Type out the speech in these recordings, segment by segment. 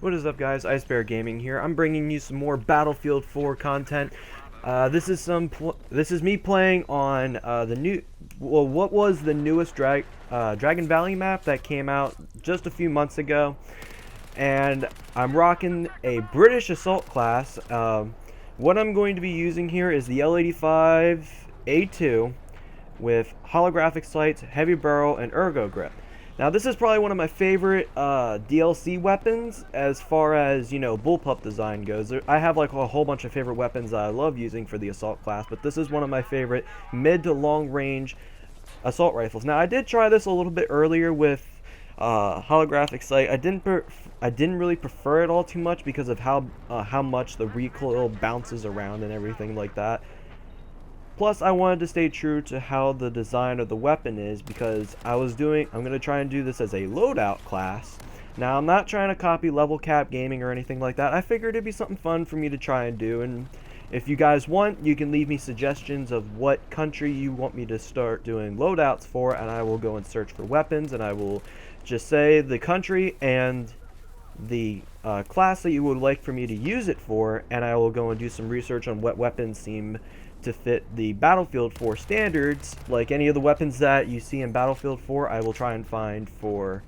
What is up, guys? IceBear Gaming here. I'm bringing you some more Battlefield 4 content. This is me playing on what was the newest Dragon Valley map that came out just a few months ago, and I'm rocking a British assault class. What I'm going to be using here is the L85A2 with holographic sights, heavy barrel, and ergo grip. Now, this is probably one of my favorite DLC weapons as far as, bullpup design goes. I have like a whole bunch of favorite weapons that I love using for the assault class, but this is one of my favorite mid to long range assault rifles. Now, I did try this a little bit earlier with holographic sight. I didn't really prefer it all too much because of how much the recoil bounces around and everything like that. Plus, I wanted to stay true to how the design of the weapon is because I'm going to try and do this as a loadout class. Now, I'm not trying to copy level cap gaming or anything like that. I figured it'd be something fun for me to try and do, and if you guys want, you can leave me suggestions of what country you want me to start doing loadouts for, and I will go and search for weapons, and I will just say the country and the class that you would like for me to use it for, and I will go and do some research on what weapons seem to fit the Battlefield 4 standards. Like any of the weapons that you see in Battlefield 4, I will try and find for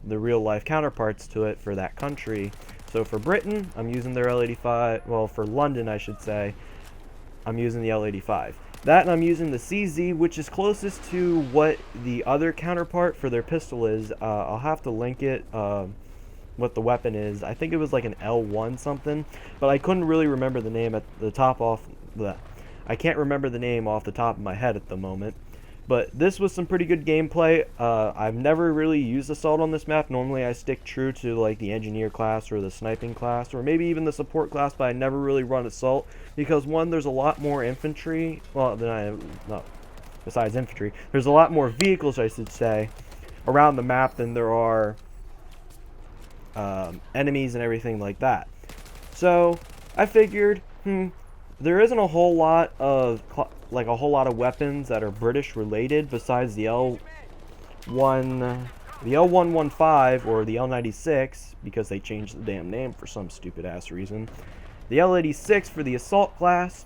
the real life counterparts to it for that country. So for Britain, I'm using their L85, well, for London I should say, I'm using the L85. That, and I'm using the CZ, which is closest to what the other counterpart for their pistol is. I'll have to link it, what the weapon is. I think it was like an L1 something, but I couldn't really remember the name at the top off the I can't remember the name off the top of my head at the moment, but this was some pretty good gameplay. I've never really used assault on this map. Normally I stick true to like the engineer class or the sniping class or maybe even the support class, but I never really run assault because one, there's a lot more infantry, besides infantry, there's a lot more vehicles, I should say, around the map than there are enemies and everything like that. So I figured, there isn't a whole lot of weapons that are British related besides the L115 or the L96 because they changed the damn name for some stupid ass reason. The L86 for the assault class,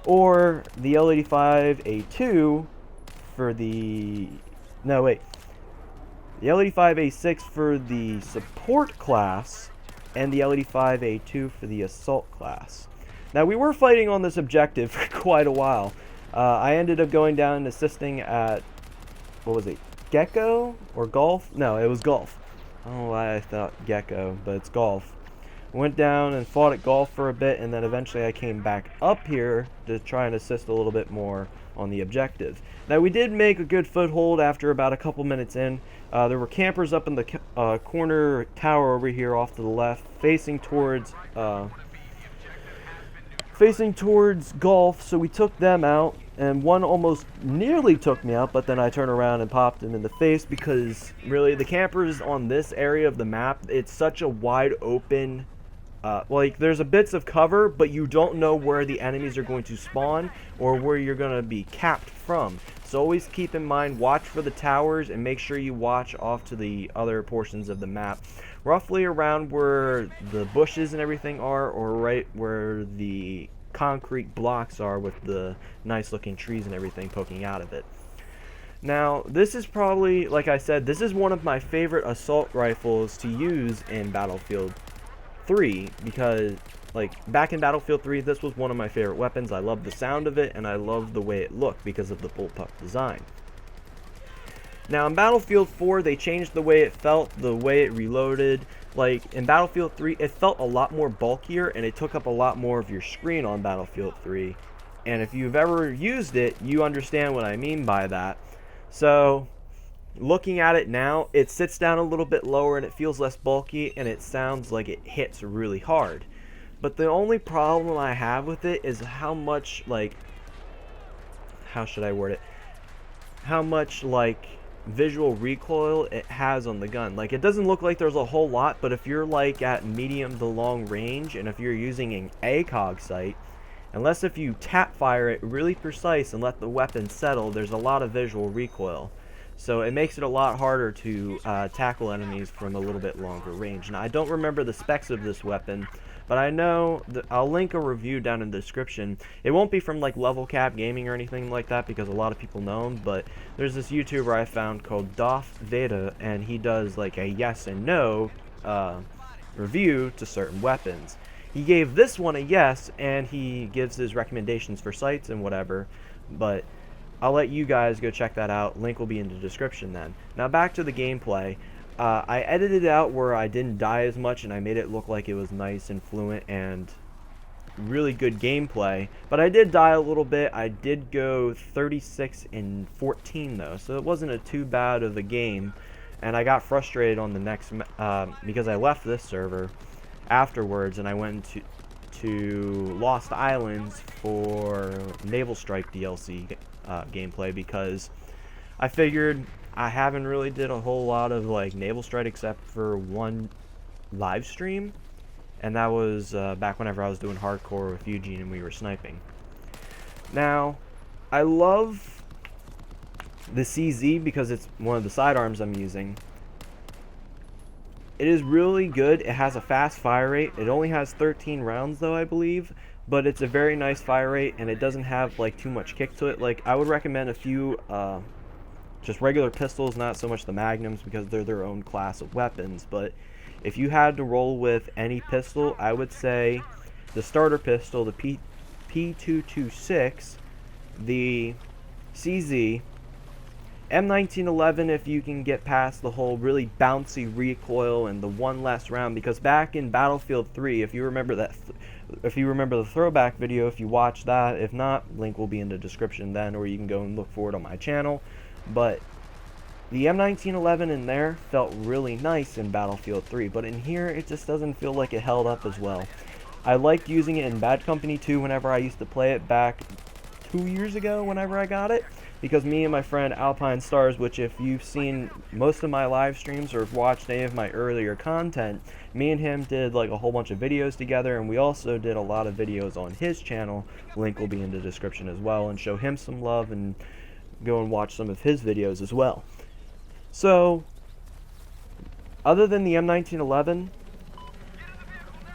or the L85A2 for the the L85A6 for the support class, and the L85A2 for the assault class. Now, we were fighting on this objective for quite a while. I ended up going down and assisting at, what was it, Gecko or Golf? No, it was Golf. I don't know why I thought Gecko, but it's Golf. Went down and fought at Golf for a bit, and then eventually I came back up here to try and assist a little bit more on the objective. Now, we did make a good foothold after about a couple minutes in. There were campers up in the corner tower over here off to the left, facing towards Golf, so we took them out, and one almost nearly took me out, but then I turned around and popped him in the face because really the campers on this area of the map, it's such a wide open, there's a bits of cover, but you don't know where the enemies are going to spawn or where you're going to be capped from. So always keep in mind, watch for the towers and make sure you watch off to the other portions of the map. Roughly around where the bushes and everything are, or right where the concrete blocks are with the nice looking trees and everything poking out of it. Now, this is probably, like I said, this is one of my favorite assault rifles to use in Battlefield 3 because, back in Battlefield 3, this was one of my favorite weapons. I love the sound of it, and I love the way it looked because of the bullpup design. Now, in Battlefield 4, they changed the way it felt, the way it reloaded. Like, in Battlefield 3, it felt a lot more bulkier, and it took up a lot more of your screen on Battlefield 3. And if you've ever used it, you understand what I mean by that. So, looking at it now, it sits down a little bit lower, and it feels less bulky, and it sounds like it hits really hard. But the only problem I have with it is how much, how should I word it? How much, visual recoil it has on the gun. It doesn't look like there's a whole lot, but if you're at medium to long range, and if you're using an ACOG sight, unless if you tap fire it really precise and let the weapon settle, there's a lot of visual recoil. so it makes it a lot harder to tackle enemies from a little bit longer range. Now, I don't remember the specs of this weapon, but I know that I'll link a review down in the description. It won't be from like Level Cap Gaming or anything like that because a lot of people know him, but there's this YouTuber I found called Doth Veda, and he does like a yes and no review to certain weapons. He gave this one a yes, and he gives his recommendations for sites and whatever, but I'll let you guys go check that out. Link will be in the description then. Now back to the gameplay. I edited it out where I didn't die as much, and I made it look like it was nice and fluent and really good gameplay, but I did die a little bit. I did go 36 and 14 though, so it wasn't too bad of a game, and I got frustrated on the next because I left this server afterwards and I went to Lost Islands for Naval Strike DLC gameplay because I figured I haven't really did a whole lot of like Naval Strike except for one live stream, and that was back whenever I was doing hardcore with Eugene and we were sniping. Now, I love the CZ because it's one of the sidearms I'm using. It is really good. It has a fast fire rate. It only has 13 rounds though, I believe, but it's a very nice fire rate, and it doesn't have like too much kick to it. Like, I would recommend a few just regular pistols, not so much the magnums because they're their own class of weapons, but if you had to roll with any pistol, I would say the starter pistol, the P226, the CZ, M1911 if you can get past the whole really bouncy recoil and the one less round, because back in Battlefield 3, if you remember that, if you remember the throwback video, if you watch that, if not, link will be in the description then, or you can go and look for it on my channel. But the M1911 in there felt really nice in Battlefield 3, but in here it just doesn't feel like it held up as well. I liked using it in Bad Company 2 whenever I used to play it back 2 years ago whenever I got it, because me and my friend Alpine Stars, which if you've seen most of my live streams or have watched any of my earlier content, me and him did like a whole bunch of videos together, and we also did a lot of videos on his channel. Link will be in the description as well, and show him some love and go and watch some of his videos as well. So, other than the M1911,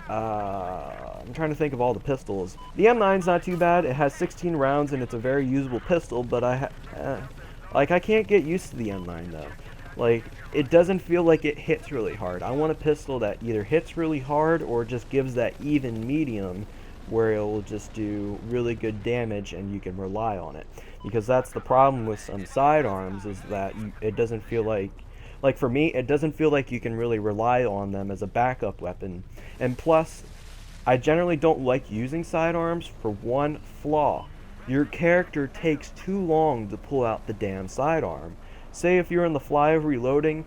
I'm trying to think of all the pistols. The M9's not too bad. It has 16 rounds and it's a very usable pistol, but I can't get used to the M9 though. Like, it doesn't feel like it hits really hard. I want a pistol that either hits really hard or just gives that even medium where it will just do really good damage and you can rely on it. Because that's the problem with some sidearms, is that it doesn't feel like for me, it doesn't feel like you can really rely on them as a backup weapon. And plus, I generally don't like using sidearms for one flaw. Your character takes too long to pull out the damn sidearm. Say if you're in the fly of reloading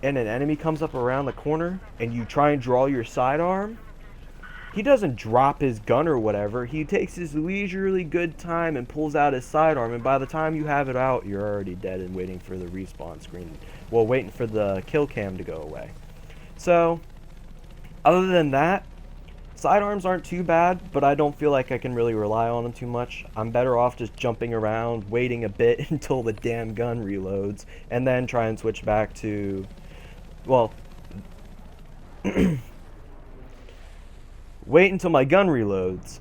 and an enemy comes up around the corner and you try and draw your sidearm, he doesn't drop his gun or whatever. He takes his leisurely good time and pulls out his sidearm, and by the time you have it out, you're already dead and waiting for the respawn screen. Well, waiting for the kill cam to go away. So, other than that, sidearms aren't too bad, but I don't feel like I can really rely on them too much. I'm better off just jumping around, waiting a bit until the damn gun reloads, and then try and switch back to, well, wait until my gun reloads,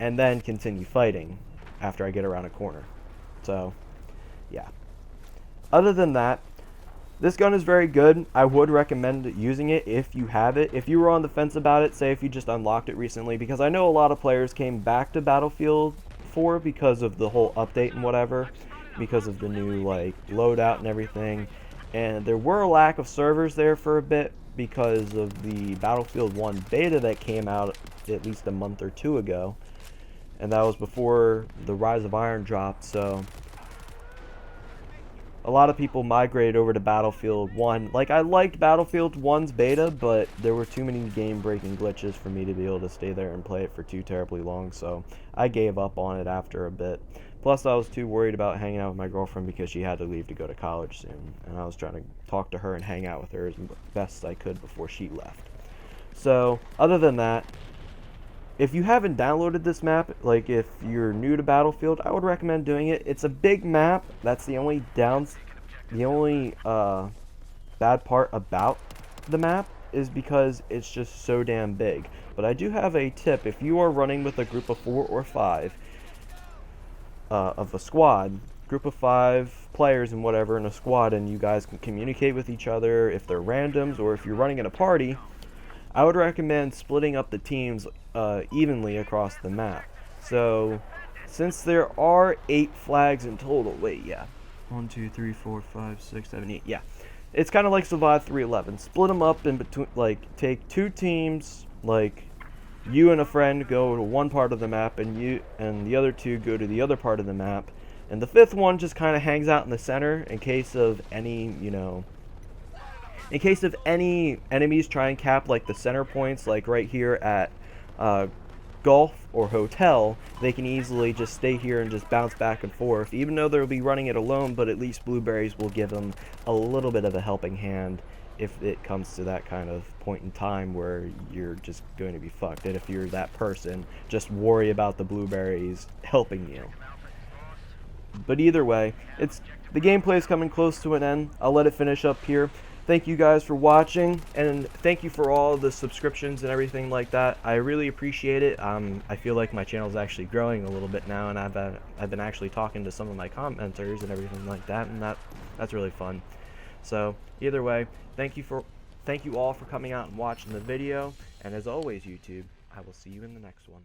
and then continue fighting after I get around a corner. So, yeah. Other than that, this gun is very good. I would recommend using it if you have it. If you were on the fence about it, say if you just unlocked it recently, because I know a lot of players came back to Battlefield 4 because of the whole update and whatever, because of the new like loadout and everything. And there were a lack of servers there for a bit because of the Battlefield 1 beta that came out at least a month or two ago, and that was before the Rise of Iron dropped, so a lot of people migrated over to Battlefield 1. Like, I liked Battlefield 1's beta, but there were too many game-breaking glitches for me to be able to stay there and play it for too terribly long, so I gave up on it after a bit. Plus, I was too worried about hanging out with my girlfriend because she had to leave to go to college soon, and I was trying to talk to her and hang out with her as best I could before she left. So, other than that, if you haven't downloaded this map, like if you're new to Battlefield, I would recommend doing it. It's a big map. That's the only bad part about the map is because it's just so damn big. But I do have a tip: if you are running with a group of 4 or 5 of a squad, group of 5 players and whatever in a squad, and you guys can communicate with each other if they're randoms or if you're running in a party, I would recommend splitting up the teams evenly across the map. So, since there are 8 flags in total, wait, yeah, 1, 2, 3, 4, 5, 6, 7, 8, yeah. It's kind of like Survive 311. Split them up in between, like, take 2 teams, like, you and a friend go to one part of the map, and you and the other 2 go to the other part of the map, and the 5th one just kind of hangs out in the center in case of any, in case of any enemies try and cap like the center points, like right here at Golf or Hotel. They can easily just stay here and just bounce back and forth, even though they'll be running it alone, but at least blueberries will give them a little bit of a helping hand if it comes to that kind of point in time where you're just going to be fucked. And if you're that person, just worry about the blueberries helping you. But either way, the gameplay is coming close to an end. I'll let it finish up here. Thank you guys for watching, and thank you for all the subscriptions and everything like that. I really appreciate it. I feel like my channel is actually growing a little bit now, and I've been actually talking to some of my commenters and everything like that, and that's really fun. So either way, thank you all for coming out and watching the video, and as always, YouTube, I will see you in the next one.